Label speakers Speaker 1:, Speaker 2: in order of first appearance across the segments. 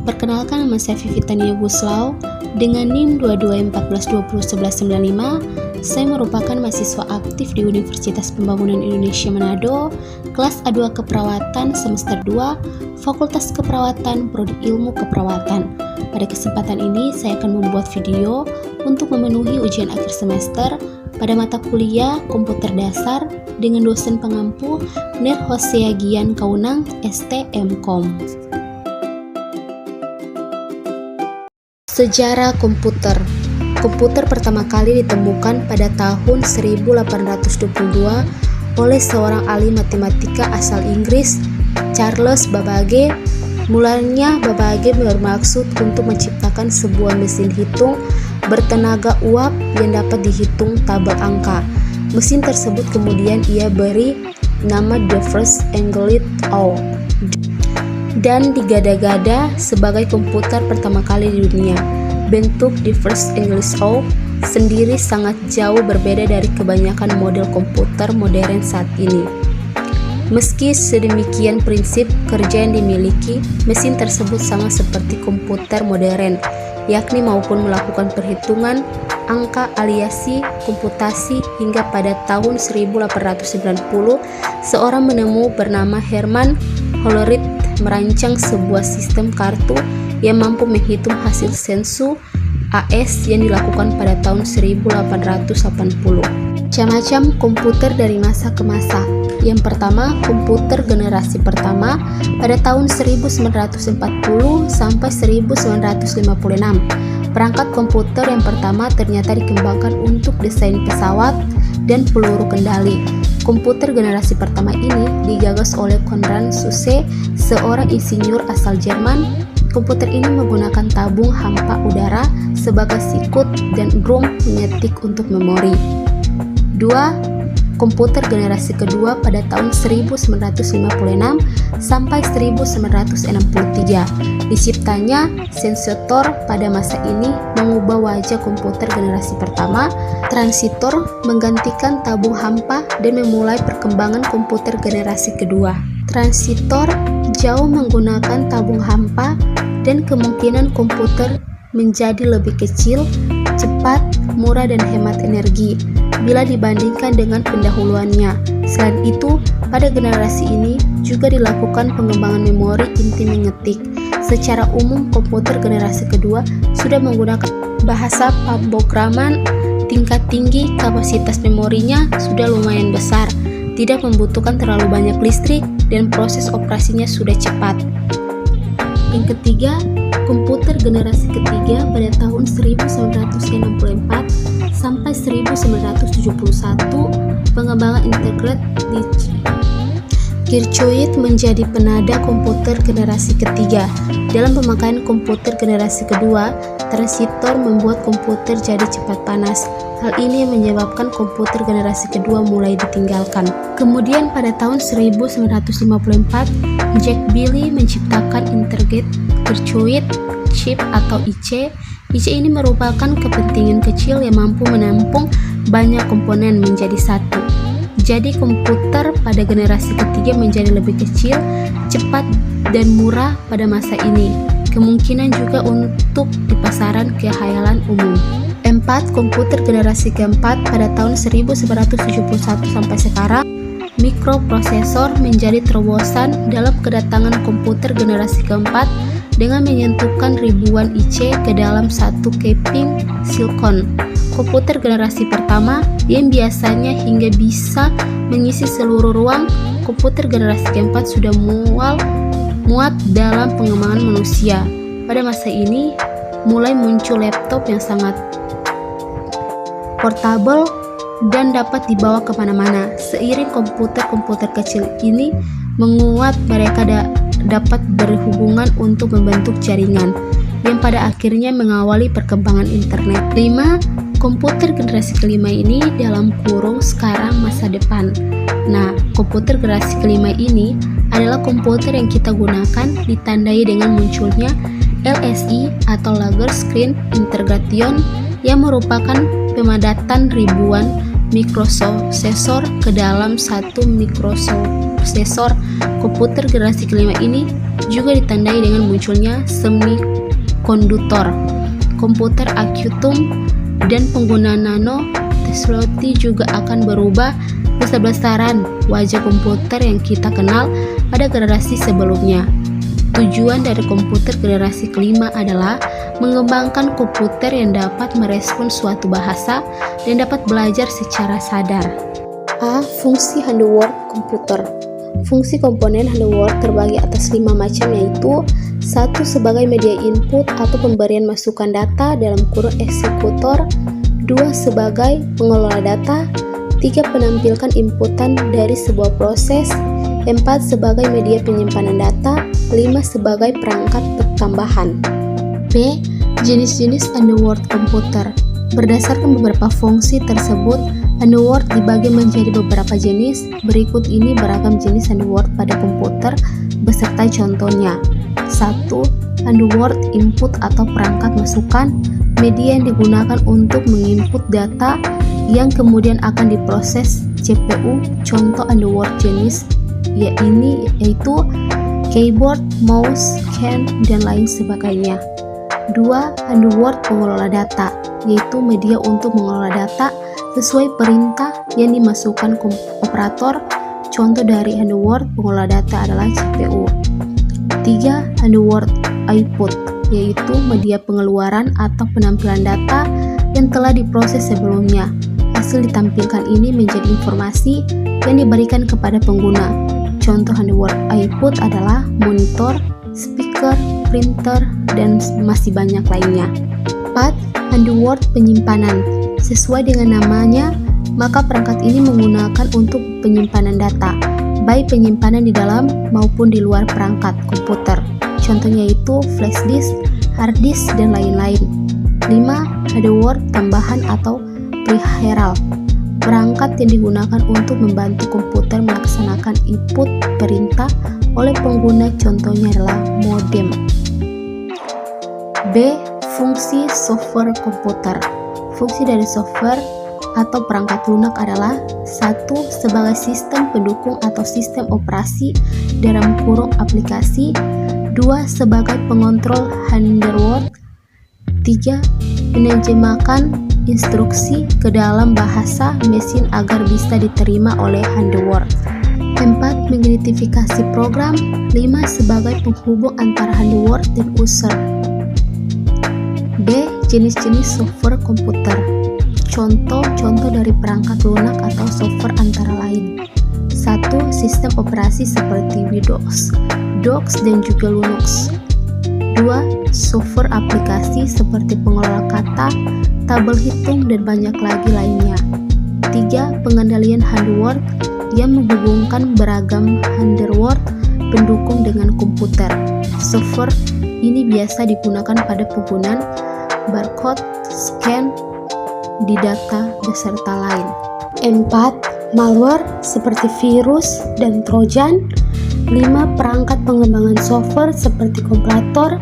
Speaker 1: Perkenalkan, nama saya Vivitania Guslau dengan NIM 2214201195. Saya merupakan mahasiswa aktif di Universitas Pembangunan Indonesia Manado, kelas A2 Keperawatan semester 2, Fakultas Keperawatan, Prodi Ilmu Keperawatan. Pada kesempatan ini saya akan membuat video untuk memenuhi ujian akhir semester pada mata kuliah Komputer Dasar dengan dosen pengampu Ner Hosea Gian Kaunang, STMkom. Sejarah komputer. Komputer pertama kali ditemukan pada tahun 1822 oleh seorang ahli matematika asal Inggris, Charles Babbage. Mulanya Babbage bermaksud untuk menciptakan sebuah mesin hitung bertenaga uap yang dapat dihitung tabel angka. Mesin tersebut kemudian ia beri nama The First English O dan digada-gada sebagai komputer pertama kali di dunia. Bentuk The First English O sendiri sangat jauh berbeda dari kebanyakan model komputer modern saat ini. Meski sedemikian prinsip kerja yang dimiliki, mesin tersebut sama seperti komputer modern, yakni maupun melakukan perhitungan, angka, aliasi, komputasi. Hingga pada tahun 1890, seorang penemu bernama Herman Hollerith merancang sebuah sistem kartu yang mampu menghitung hasil sensu AS yang dilakukan pada tahun 1880. Macam-macam komputer dari masa ke masa. Yang pertama, komputer generasi pertama pada tahun 1940 sampai 1956. Perangkat komputer yang pertama ternyata dikembangkan untuk desain pesawat dan peluru kendali. Komputer generasi pertama ini digagas oleh Konrad Zuse, seorang insinyur asal Jerman. Komputer ini menggunakan tabung hampa udara sebagai sikut dan drum pengetik untuk memori. 2. Komputer generasi kedua pada tahun 1956 sampai 1963. Diciptanya sensator pada masa ini mengubah wajah komputer generasi pertama. Transistor menggantikan tabung hampa dan memulai perkembangan komputer generasi kedua. Transistor jauh menggunakan tabung hampa dan kemungkinan komputer menjadi lebih kecil, cepat, murah, dan hemat energi bila dibandingkan dengan pendahuluannya. Selain itu, pada generasi ini juga dilakukan pengembangan memori inti mengetik. Secara umum, komputer generasi kedua sudah menggunakan bahasa pemrograman tingkat tinggi, kapasitas memorinya sudah lumayan besar, tidak membutuhkan terlalu banyak listrik, dan proses operasinya sudah cepat. Yang ketiga, komputer generasi ketiga pada tahun 1964 sampai 1971, pengembangan Integrated Circuit menjadi penada komputer generasi ketiga. Dalam pemakaian komputer generasi kedua, transistor membuat komputer jadi cepat panas. Hal ini menyebabkan komputer generasi kedua mulai ditinggalkan. Kemudian pada tahun 1954, Jack Billy menciptakan Integrated Circuit Chip atau IC. IC ini merupakan kepentingan kecil yang mampu menampung banyak komponen menjadi satu. Jadi komputer pada generasi ketiga menjadi lebih kecil, cepat, dan murah pada masa ini. Kemungkinan juga untuk di pasaran kekhayalan umum. 4. Komputer generasi keempat pada tahun 1971 sampai sekarang. Mikroprosesor menjadi terobosan dalam kedatangan komputer generasi keempat dengan menyentuhkan ribuan IC ke dalam satu keping silikon. Komputer generasi pertama yang biasanya hingga bisa mengisi seluruh ruang, komputer generasi keempat sudah muat dalam pengembangan manusia. Pada masa ini mulai muncul laptop yang sangat portable dan dapat dibawa kemana-mana. Seiring komputer-komputer kecil ini menguat, mereka dapat berhubungan untuk membentuk jaringan yang pada akhirnya mengawali perkembangan internet. 5. Komputer generasi kelima ini dalam kurung sekarang masa depan. Nah, komputer generasi kelima ini adalah komputer yang kita gunakan ditandai dengan munculnya LSI atau Large Screen Integration yang merupakan pemadatan ribuan mikroprosesor ke dalam satu mikroprosesor. Komputer generasi kelima ini juga ditandai dengan munculnya semikonduktor, komputer akutum, dan penggunaan nano teknologi juga akan berubah besar-besaran wajah komputer yang kita kenal pada generasi sebelumnya. Tujuan dari komputer generasi kelima adalah mengembangkan komputer yang dapat merespon suatu bahasa dan dapat belajar secara sadar. A. Fungsi Hello World komputer. Fungsi komponen Hello World terbagi atas 5 macam, yaitu 1. Sebagai media input atau pemberian masukan data dalam kurung eksekutor. 2. Sebagai pengelola data. 3. Penampilkan inputan dari sebuah proses. 4. Sebagai media penyimpanan data. 5. Sebagai perangkat tambahan. B. Jenis-jenis underworld komputer. Berdasarkan beberapa fungsi tersebut, underworld dibagi menjadi beberapa jenis. Berikut ini beragam jenis underworld pada komputer beserta contohnya. 1. Underworld input atau perangkat masukan, media yang digunakan untuk menginput data yang kemudian akan diproses CPU. Contoh underworld jenis yaitu keyboard, mouse, can, dan lain sebagainya. 2. Underworld pengelola data, yaitu media untuk mengelola data sesuai perintah yang dimasukkan operator. Contoh dari underworld pengelola data adalah CPU. 3. Underworld output, yaitu media pengeluaran atau penampilan data yang telah diproses sebelumnya. Hasil ditampilkan ini menjadi informasi yang diberikan kepada pengguna. Contoh underworld output adalah monitor, speaker, printer, dan masih banyak lainnya. 4. Underworld penyimpanan. Sesuai dengan namanya, maka perangkat ini menggunakan untuk penyimpanan data, baik penyimpanan di dalam maupun di luar perangkat komputer. Contohnya yaitu flash disk, hard disk, dan lain-lain. 5. Underworld tambahan atau peripheral. Perangkat yang digunakan untuk membantu komputer melaksanakan input perintah oleh pengguna, contohnya adalah modem. B. Fungsi software komputer. Fungsi dari software atau perangkat lunak adalah 1. Sebagai sistem pendukung atau sistem operasi dalam kurung aplikasi. 2. Sebagai pengontrol underworld. 3. Menerjemahkan instruksi ke dalam bahasa mesin agar bisa diterima oleh underworld. 4. Mengidentifikasi program. 5. Sebagai penghubung antara underworld dan user. B. Jenis-jenis software komputer. Contoh-contoh dari perangkat lunak atau software antara lain. 1. Sistem operasi seperti Windows, DOS, dan juga Linux. 2. Software aplikasi seperti pengelola kata, tabel hitung, dan banyak lagi lainnya. 3. Pengendalian underworld yang menghubungkan beragam underworld pendukung dengan komputer. Software ini biasa digunakan pada penggunaan barcode, scan di data, beserta lain. 4. Malware seperti virus dan trojan. 5. Perangkat pengembangan software seperti kompilator,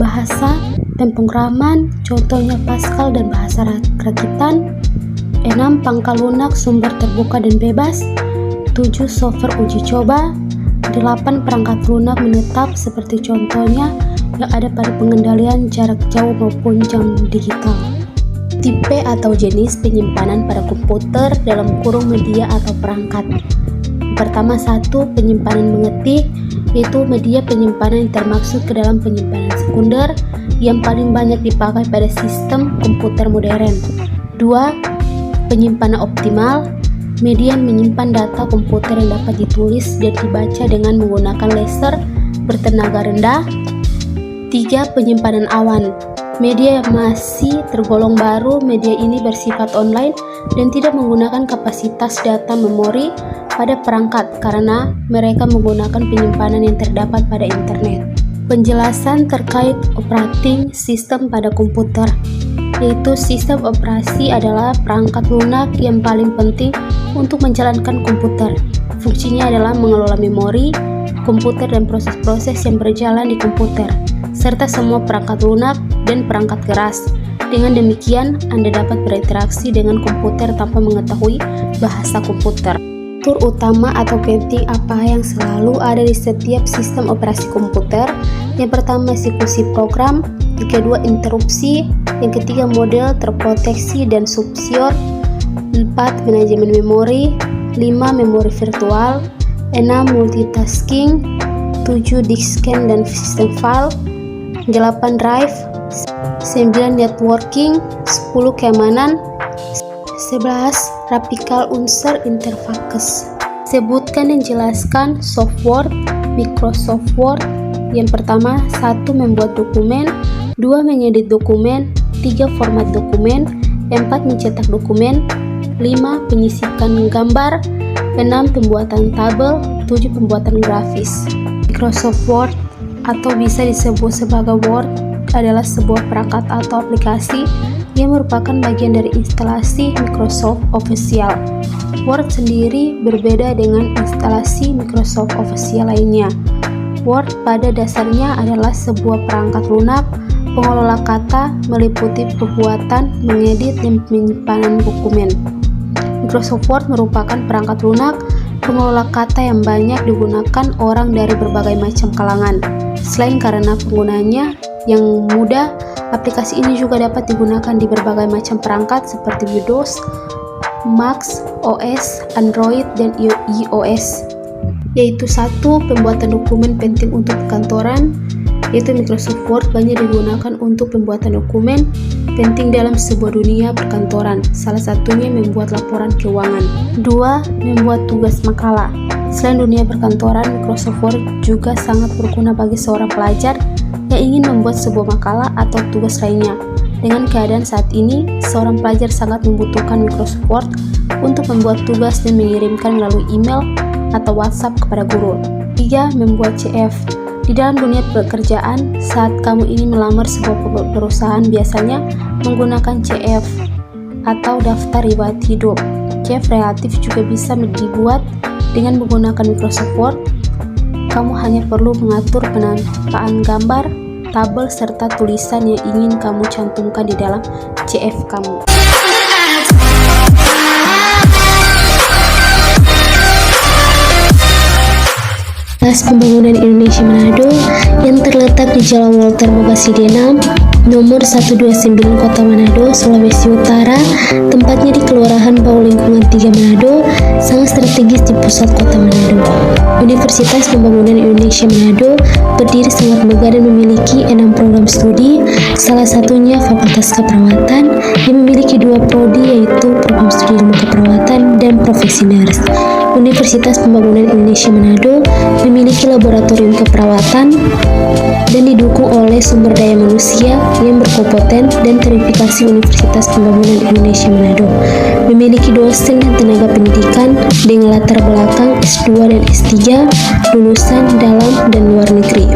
Speaker 1: bahasa, dan pemrograman, contohnya Pascal dan bahasa rakitan. 6. Pangkal lunak sumber terbuka dan bebas. 7. Software uji coba. 8. Perangkat lunak menetap seperti contohnya yang ada pada pengendalian jarak jauh maupun jam digital. Tipe atau jenis penyimpanan pada komputer dalam kurung media atau perangkat. Pertama, 1. Penyimpanan mengetik, yaitu media penyimpanan yang termaksud ke dalam penyimpanan sekunder yang paling banyak dipakai pada sistem komputer modern. 2. Penyimpanan optimal, media yang menyimpan data komputer yang dapat ditulis dan dibaca dengan menggunakan laser bertenaga rendah. 3. Penyimpanan awan, media yang masih tergolong baru. Media ini bersifat online dan tidak menggunakan kapasitas data memori pada perangkat karena mereka menggunakan penyimpanan yang terdapat pada internet. Penjelasan terkait operating system pada komputer, yaitu sistem operasi adalah perangkat lunak yang paling penting untuk menjalankan komputer. Fungsinya adalah mengelola memori komputer dan proses-proses yang berjalan di komputer, serta semua perangkat lunak dan perangkat keras Dengan demikian, Anda dapat berinteraksi dengan komputer tanpa mengetahui bahasa komputer. Fitur utama atau penting apa yang selalu ada di setiap sistem operasi komputer. Yang pertama, eksekusi program. Yang kedua, interupsi. Yang ketiga, model terproteksi dan subsecure. 4. Manajemen memori. 5. Memori virtual. 6. Multitasking. 7. Disk scan dan sistem file. 8. Drive. 9. Networking. 10. Keamanan. 11. Graphical unsur interface. Sebutkan dan jelaskan software Microsoft Word. Yang pertama, 1. Membuat dokumen. 2. Mengedit dokumen. 3. Format dokumen. 4. Mencetak dokumen. 5. Penyisipan gambar. 6. Pembuatan tabel. 7. Pembuatan grafis. Microsoft Word atau bisa disebut sebagai Word adalah sebuah perangkat atau aplikasi yang merupakan bagian dari instalasi Microsoft Official. Word sendiri berbeda dengan instalasi Microsoft Official lainnya. Word pada dasarnya adalah sebuah perangkat lunak pengelola kata meliputi perbuatan mengedit dan penyimpanan dokumen. Microsoft Word merupakan perangkat lunak pengelola kata yang banyak digunakan orang dari berbagai macam kalangan. Selain karena penggunanya yang mudah, aplikasi ini juga dapat digunakan di berbagai macam perangkat seperti Windows, Mac OS, Android, dan iOS. Yaitu 1. Pembuatan dokumen penting untuk perkantoran, yaitu Microsoft Word banyak digunakan untuk pembuatan dokumen penting dalam sebuah dunia perkantoran, salah satunya membuat laporan keuangan. 2. Membuat tugas makalah. Selain dunia perkantoran, Microsoft Word juga sangat berguna bagi seorang pelajar yang ingin membuat sebuah makalah atau tugas lainnya. Dengan keadaan saat ini, seorang pelajar sangat membutuhkan Microsoft Word untuk membuat tugas dan mengirimkan melalui email atau WhatsApp kepada guru. 3. Membuat CF. Di dalam dunia pekerjaan, saat kamu ingin melamar sebuah perusahaan biasanya menggunakan CF atau daftar riwayat hidup. CF relatif juga bisa dibuat dengan menggunakan Microsoft Word. Kamu hanya perlu mengatur penampaan gambar, tabel, serta tulisan yang ingin kamu cantumkan di dalam CF kamu. Dinas Pembangunan Indonesia Manado yang terletak di Jalan Walter Mogasi D6, nomor 129 Kota Manado, Sulawesi Utara, tempatnya di Kelurahan Bau Lingkungan 3 Manado, sangat strategis di pusat Kota Manado. Universitas Pembangunan Indonesia Manado berdiri sangat megah dan memiliki 6 program studi, salah satunya Fakultas Keperawatan yang memiliki 2 prodi, yaitu program studi ilmu keperawatan dan profesi nurse. Universitas Pembangunan Indonesia Manado memiliki laboratorium keperawatan dan didukung oleh sumber daya manusia yang berkompeten dan verifikasi Universitas Pembangunan Indonesia Manado. Memiliki dosen dan tenaga pendidikan dengan latar belakang S2 dan S3, lulusan dalam dan luar negeri.